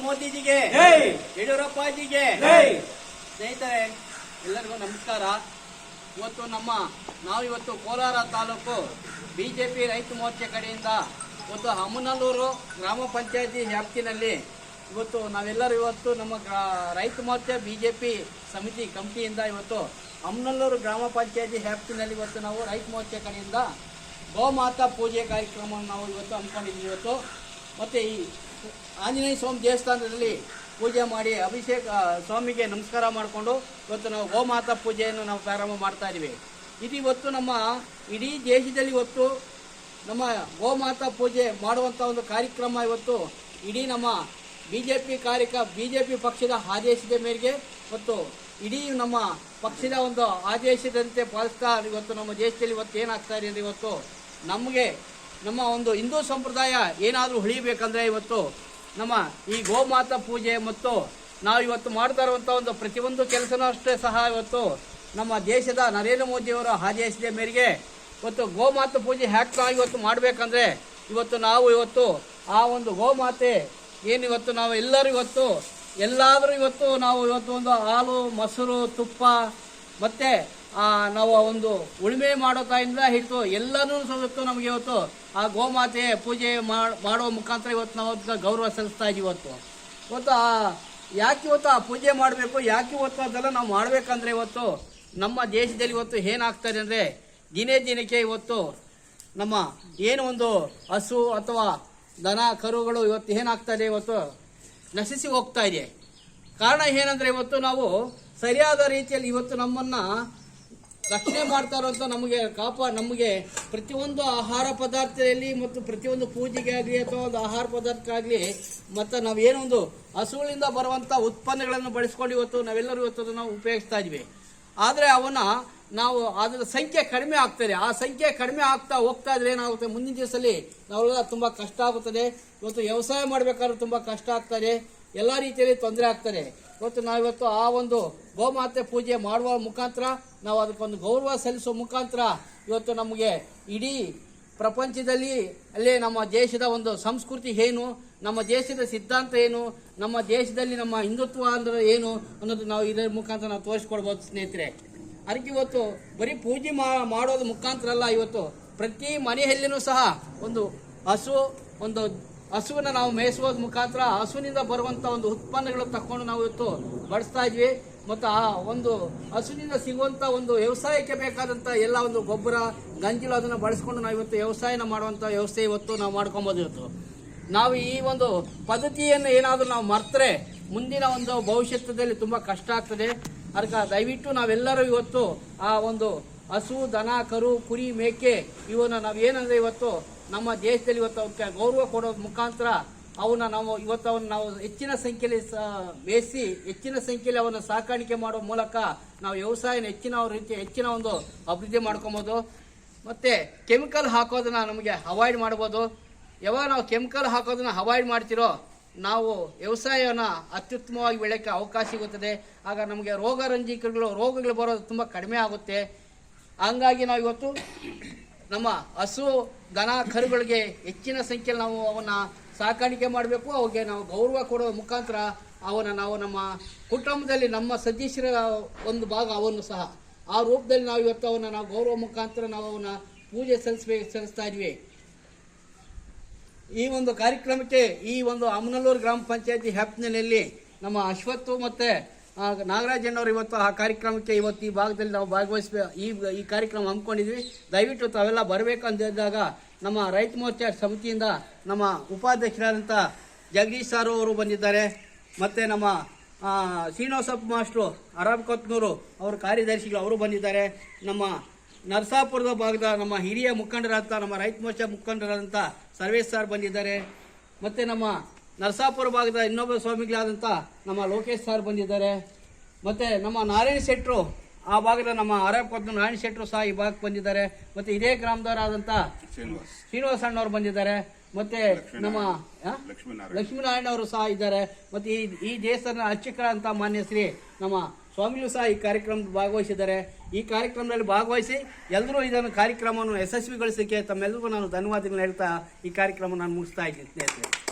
ಮೋದಿಜಿಗೆ ಯಡಿಯೂರಪ್ಪಜಿಗೆ ಸ್ನೇಹಿತರೆ ಎಲ್ಲರಿಗೂ ನಮಸ್ಕಾರ. ನಾವಿವತ್ತು ಕೋಲಾರ ತಾಲೂಕು ಬಿಜೆಪಿ ರೈತ ಮೋರ್ಚೆ ಕಡೆಯಿಂದ ಇವತ್ತು ಅಮ್ಮನಲ್ಲೂರು ಗ್ರಾಮ ಪಂಚಾಯತಿ ವ್ಯಾಪ್ತಿನಲ್ಲಿ ಇವತ್ತು ನಮ್ಮ ರೈತ ಮೋರ್ಚೆ ಬಿಜೆಪಿ ಸಮಿತಿ ಕಮಿಟಿಯಿಂದ ಇವತ್ತು ಅಮ್ಮನಲ್ಲೂರು ಗ್ರಾಮ ಪಂಚಾಯತಿ ವ್ಯಾಪ್ತಿನಲ್ಲಿ ಇವತ್ತು ನಾವು ರೈತ ಮೋರ್ಚೆ ಕಡೆಯಿಂದ ಗೋಮಾತಾ ಪೂಜೆ ಕಾರ್ಯಕ್ರಮವನ್ನು ನಾವು ಇವತ್ತು ಹಮ್ಮಿಕೊಂಡಿದ್ದೀವಿ. ಮತ್ತು ಈ ಆಂಜನೇಯ ಸ್ವಾಮಿ ದೇವಸ್ಥಾನದಲ್ಲಿ ಪೂಜೆ ಮಾಡಿ ಅಭಿಷೇಕ ಸ್ವಾಮಿಗೆ ನಮಸ್ಕಾರ ಮಾಡಿಕೊಂಡು ಇವತ್ತು ನಾವು ಗೋಮಾತಾ ಪೂಜೆಯನ್ನು ನಾವು ಪ್ರಾರಂಭ ಮಾಡ್ತಾ ಇದ್ದೀವಿ. ಇದು ಇವತ್ತು ನಮ್ಮ ಇಡೀ ದೇಶದಲ್ಲಿ ಇವತ್ತು ನಮ್ಮ ಗೋಮಾತಾ ಪೂಜೆ ಮಾಡುವಂಥ ಒಂದು ಕಾರ್ಯಕ್ರಮ ಇವತ್ತು ಇಡೀ ನಮ್ಮ ಬಿಜೆಪಿ ಪಕ್ಷದ ಆದೇಶದ ಮೇರೆಗೆ ಮತ್ತು ಇಡೀ ನಮ್ಮ ಪಕ್ಷದ ಒಂದು ಆದೇಶದಂತೆ ಪಾಲಿಸ್ತಾ ಇವತ್ತು ನಮ್ಮ ದೇಶದಲ್ಲಿ ಇವತ್ತು ಏನಾಗ್ತಾ ಇದೆ ಇವತ್ತು ನಮ್ಮ ಒಂದು ಹಿಂದೂ ಸಂಪ್ರದಾಯ ಏನಾದರೂ ಉಳಿಬೇಕಂದ್ರೆ ಇವತ್ತು ನಮ್ಮ ಈ ಗೋಮಾತಾ ಪೂಜೆ ಮತ್ತು ನಾವು ಇವತ್ತು ಮಾಡ್ತಾ ಇರುವಂಥ ಒಂದು ಪ್ರತಿಯೊಂದು ಕೆಲಸನೂ ಅಷ್ಟೇ ಸಹ ಇವತ್ತು ನಮ್ಮ ದೇಶದ ನರೇಂದ್ರ ಮೋದಿಯವರ ಆದೇಶದ ಮೇರೆಗೆ ಇವತ್ತು ಗೋಮಾತಾ ಪೂಜೆ ನಾವು ಇವತ್ತು ಮಾಡಬೇಕಂದ್ರೆ ಇವತ್ತು ನಾವು ಇವತ್ತು ಆ ಒಂದು ಗೋಮಾತೆ ಏನಿವತ್ತು ನಾವು ಎಲ್ಲಾದರೂ ಇವತ್ತು ನಾವು ಒಂದು ಹಾಲು ಮೊಸರು ತುಪ್ಪ ಮತ್ತು ನಾವು ಒಂದು ಉಳುಮೆ ಮಾಡೋ ತಾಯಿಂದ ಹಿಡಿದು ಎಲ್ಲನೂ ಇವತ್ತು ನಮಗೆ ಇವತ್ತು ಆ ಗೋಮಾತೆ ಪೂಜೆ ಮಾಡೋ ಮುಖಾಂತರ ಇವತ್ತು ನಾವು ಗೌರವ ಸಲ್ಲಿಸ್ತಾ ಇದ್ದೀವಿ. ಇವತ್ತು ಯಾಕೆ ಇವತ್ತು ಆ ಪೂಜೆ ಮಾಡಬೇಕು, ಯಾಕೆ ಇವತ್ತು ಅದೆಲ್ಲ ನಾವು ಮಾಡಬೇಕಂದ್ರೆ ಇವತ್ತು ನಮ್ಮ ದೇಶದಲ್ಲಿ ಇವತ್ತು ಏನಾಗ್ತದೆ ಅಂದರೆ ದಿನಕ್ಕೆ ಇವತ್ತು ನಮ್ಮ ಏನು ಒಂದು ಹಸು ಅಥವಾ ದನ ಕರುಗಳು ಇವತ್ತು ಏನಾಗ್ತದೆ ಇವತ್ತು ನಶಿಸಿ ಹೋಗ್ತಾ ಇದೆ. ಕಾರಣ ಏನಂದರೆ ಇವತ್ತು ನಾವು ಸರಿಯಾದ ರೀತಿಯಲ್ಲಿ ಇವತ್ತು ನಮ್ಮನ್ನು ರಕ್ಷಣೆ ಮಾಡ್ತಾ ಇರುವಂಥ ನಮಗೆ ಪ್ರತಿಯೊಂದು ಆಹಾರ ಪದಾರ್ಥದಲ್ಲಿ ಮತ್ತು ಪ್ರತಿಯೊಂದು ಪೂಜೆಗೆ ಆಗಲಿ ಅಥವಾ ಒಂದು ಆಹಾರ ಪದಾರ್ಥಕ್ಕಾಗಲಿ ಮತ್ತು ನಾವೇನೊಂದು ಹಸುಗಳಿಂದ ಬರುವಂಥ ಉತ್ಪನ್ನಗಳನ್ನು ಬಳಸ್ಕೊಂಡು ಇವತ್ತು ನಾವೆಲ್ಲರೂ ಇವತ್ತು ನಾವು ಉಪಯೋಗಿಸ್ತಾ ಇದ್ವಿ. ಆದರೆ ನಾವು ಅದರ ಸಂಖ್ಯೆ ಕಡಿಮೆ ಆಗ್ತದೆ. ಆ ಸಂಖ್ಯೆ ಕಡಿಮೆ ಆಗ್ತಾ ಹೋಗ್ತಾ ಇದ್ರೆ ಏನಾಗುತ್ತೆ, ಮುಂದಿನ ದಿವಸದಲ್ಲಿ ನಾವೆಲ್ಲ ತುಂಬ ಕಷ್ಟ ಆಗುತ್ತದೆ. ಇವತ್ತು ವ್ಯವಸಾಯ ಮಾಡಬೇಕಾದ್ರೂ ತುಂಬ ಕಷ್ಟ ಆಗ್ತದೆ, ಎಲ್ಲ ರೀತಿಯಲ್ಲಿ ತೊಂದರೆ ಆಗ್ತದೆ. ನಾವಿವತ್ತು ಆ ಒಂದು ಗೋಮಾತೆ ಪೂಜೆ ಮಾಡುವ ಮುಖಾಂತರ ನಾವು ಅದಕ್ಕೊಂದು ಗೌರವ ಸಲ್ಲಿಸುವ ಮುಖಾಂತರ ಇವತ್ತು ನಮಗೆ ಇಡೀ ಪ್ರಪಂಚದಲ್ಲಿ ಅಲ್ಲೇ ನಮ್ಮ ದೇಶದ ಒಂದು ಸಂಸ್ಕೃತಿ ಏನು, ನಮ್ಮ ದೇಶದ ಸಿದ್ಧಾಂತ ಏನು, ನಮ್ಮ ದೇಶದಲ್ಲಿ ನಮ್ಮ ಹಿಂದುತ್ವ ಅಂದ್ರೆ ಏನು ಅನ್ನೋದು ನಾವು ಇದರ ಮುಖಾಂತರ ನಾವು ತೋರಿಸ್ಕೊಡ್ಬೋದು ಸ್ನೇಹಿತರೆ. ಅದಕ್ಕೆ ಇವತ್ತು ಬರೀ ಪೂಜೆ ಮಾಡೋದು ಮುಖಾಂತರ ಅಲ್ಲ, ಇವತ್ತು ಪ್ರತಿ ಮನೆಯಲ್ಲಿನೂ ಸಹ ಒಂದು ಹಸುವನ್ನು ನಾವು ಮೇಯಿಸುವುದ ಮುಖಾಂತರ ಹಸುವಿನಿಂದ ಬರುವಂಥ ಒಂದು ಉತ್ಪನ್ನಗಳು ತಕೊಂಡು ನಾವು ಇವತ್ತು ಬಳಸ್ತಾ ಇದ್ವಿ. ಮತ್ತು ಆ ಒಂದು ಹಸುವಿನಿಂದ ಸಿಗುವಂಥ ಒಂದು ವ್ಯವಸಾಯಕ್ಕೆ ಬೇಕಾದಂಥ ಎಲ್ಲ ಒಂದು ಗೊಬ್ಬರ ಗಂಜಿಲು ಅದನ್ನು ಬಳಸ್ಕೊಂಡು ನಾವು ಇವತ್ತು ವ್ಯವಸಾಯನ ಮಾಡುವಂಥ ವ್ಯವಸ್ಥೆ ಇವತ್ತು ನಾವು ಮಾಡ್ಕೊಬೋದು. ನಾವು ಈ ಒಂದು ಪದ್ಧತಿಯನ್ನು ಏನಾದರೂ ನಾವು ಮರ್ತರೆ ಮುಂದಿನ ಒಂದು ಭವಿಷ್ಯದಲ್ಲಿ ತುಂಬ ಕಷ್ಟ ಆಗ್ತದೆ. ಅದಕ್ಕೆ ದಯವಿಟ್ಟು ನಾವೆಲ್ಲರೂ ಇವತ್ತು ಆ ಒಂದು ಹಸು ದನ ಕರು ಕುರಿ ಮೇಕೆ ಇವನ್ನ ನಾವೇನಂದರೆ ಇವತ್ತು ನಮ್ಮ ದೇಶದಲ್ಲಿ ಇವತ್ತು ಅವಕ್ಕೆ ಗೌರವ ಕೊಡೋದ್ರ ಮುಖಾಂತರ ನಾವು ಹೆಚ್ಚಿನ ಸಂಖ್ಯೆಯಲ್ಲಿ ಬೇಯಿಸಿ ಹೆಚ್ಚಿನ ಸಂಖ್ಯೆಯಲ್ಲಿ ಅವನ್ನ ಸಾಕಾಣಿಕೆ ಮಾಡೋ ಮೂಲಕ ನಾವು ವ್ಯವಸಾಯನ ಹೆಚ್ಚಿನ ಒಂದು ಅಭಿವೃದ್ಧಿ ಮಾಡ್ಕೊಬೋದು. ಮತ್ತು ಕೆಮಿಕಲ್ ಹಾಕೋದನ್ನ ನಮಗೆ ಅವಾಯ್ಡ್ ಮಾಡ್ಬೋದು. ಯಾವಾಗ ನಾವು ಕೆಮಿಕಲ್ ಹಾಕೋದನ್ನ ಅವಾಯ್ಡ್ ಮಾಡ್ತಿರೋ ನಾವು ವ್ಯವಸಾಯನ ಅತ್ಯುತ್ತಮವಾಗಿ ಬೆಳೆಯೋಕ್ಕೆ ಅವಕಾಶ ಸಿಗುತ್ತದೆ. ಆಗ ನಮಗೆ ರೋಗಗಳು ಬರೋದು ತುಂಬ ಕಡಿಮೆ ಆಗುತ್ತೆ. ಹಂಗಾಗಿ ನಾವು ಇವತ್ತು ನಮ್ಮ ಹಸು ದನ ಕರುಗಳಿಗೆ ಹೆಚ್ಚಿನ ಸಂಖ್ಯೆಯಲ್ಲಿ ನಾವು ಅವನ್ನ ಸಾಕಾಣಿಕೆ ಮಾಡಬೇಕು. ಅವಿಗೆ ನಾವು ಗೌರವ ಕೊಡೋ ಮುಖಾಂತರ ನಾವು ನಮ್ಮ ಕುಟುಂಬದಲ್ಲಿ ನಮ್ಮ ಸದಸ್ಯರ ಒಂದು ಭಾಗ ಅವನ್ನು ಸಹ ಆ ರೂಪದಲ್ಲಿ ನಾವು ಇವತ್ತು ನಾವು ಗೌರವ ಮುಖಾಂತರ ನಾವು ಪೂಜೆ ಸಲ್ಲಿಸ್ತಾ ಇದ್ವಿ. ಈ ಒಂದು ಕಾರ್ಯಕ್ರಮಕ್ಕೆ ಈ ಒಂದು ಅಮ್ಮನಲ್ಲೂರು ಗ್ರಾಮ ಪಂಚಾಯತಿ ವ್ಯಾಪ್ತಿನಲ್ಲಿ ನಮ್ಮ ಅಶ್ವತ್ತು ಮತ್ತು ನಾಗರಾಜಣ್ಣವರು ಇವತ್ತು ಆ ಕಾರ್ಯಕ್ರಮಕ್ಕೆ ಇವತ್ತು ಈ ಭಾಗದಲ್ಲಿ ನಾವು ಈ ಕಾರ್ಯಕ್ರಮ ಹಮ್ಮಿಕೊಂಡಿದ್ವಿ. ದಯವಿಟ್ಟು ತಾವೆಲ್ಲ ಬರಬೇಕು ಅಂದಿದ್ದಾಗ ನಮ್ಮ ರೈತ ಮೋರ್ಚಾ ಸಮಿತಿಯಿಂದ ನಮ್ಮ ಉಪಾಧ್ಯಕ್ಷರಾದಂಥ ಜಗದೀಶ್ ಸಾರು ಅವರು ಬಂದಿದ್ದಾರೆ. ಮತ್ತು ನಮ್ಮ ಶ್ರೀನಿವಾಸಪ್ಪ ಮಾಸ್ಟ್ರು ಅರಾಬ್ ಕೊತ್ನೂರು ಅವರ ಕಾರ್ಯದರ್ಶಿಗಳು ಅವರು ಬಂದಿದ್ದಾರೆ. ನಮ್ಮ ನರಸಾಪುರದ ಭಾಗದ ನಮ್ಮ ಹಿರಿಯ ಮುಖಂಡರಾದಂಥ ನಮ್ಮ ರೈತ ಮೋರ್ಚಾ ಮುಖಂಡರಾದಂಥ ಸರ್ವೇಶ್ ಸಾರ್ ಬಂದಿದ್ದಾರೆ. ಮತ್ತು ನಮ್ಮ ನರಸಾಪುರ ಭಾಗದ ಇನ್ನೊಬ್ಬ ಸ್ವಾಮಿಗಳಾದಂಥ ನಮ್ಮ ಲೋಕೇಶ್ ಸಾರ್ ಬಂದಿದ್ದಾರೆ. ಮತ್ತು ನಮ್ಮ ನಾರಾಯಣ ಶೆಟ್ಟರು ಆ ಭಾಗದ ನಮ್ಮ ಅರಾಬ್ ಕೊತ್ನೂರು ನಾರಾಯಣ ಶೆಟ್ಟರು ಸಹ ಈ ಭಾಗಕ್ಕೆ ಬಂದಿದ್ದಾರೆ. ಮತ್ತು ಇದೇ ಗ್ರಾಮದವರಾದಂಥ ಶ್ರೀನಿವಾಸ ಅಣ್ಣವರು ಬಂದಿದ್ದಾರೆ. ಮತ್ತು ನಮ್ಮ ಲಕ್ಷ್ಮೀನಾರಾಯಣ ಅವರು ಸಹ ಇದ್ದಾರೆ. ಮತ್ತು ಈ ದೇಶದ ಅರ್ಚಕರಂಥ ಮಾನ್ಯ ಶ್ರೀ ನಮ್ಮ ಸ್ವಾಮಿಗಳು ಸಹ ಈ ಕಾರ್ಯಕ್ರಮದಲ್ಲಿ ಭಾಗವಹಿಸಿದ್ದಾರೆ. ಈ ಕಾರ್ಯಕ್ರಮದಲ್ಲಿ ಭಾಗವಹಿಸಿ ಎಲ್ಲರೂ ಇದನ್ನು ಕಾರ್ಯಕ್ರಮವನ್ನು ಯಶಸ್ವಿಗೊಳಿಸಲಿಕ್ಕೆ ತಮ್ಮೆಲ್ಲರಿಗೂ ನಾನು ಧನ್ಯವಾದಗಳನ್ನು ಹೇಳ್ತಾ ಈ ಕಾರ್ಯಕ್ರಮ ನಾನು ಮುಗಿಸ್ತಾ ಇದ್ದೀನಿ ಸ್ನೇಹಿತರೆ.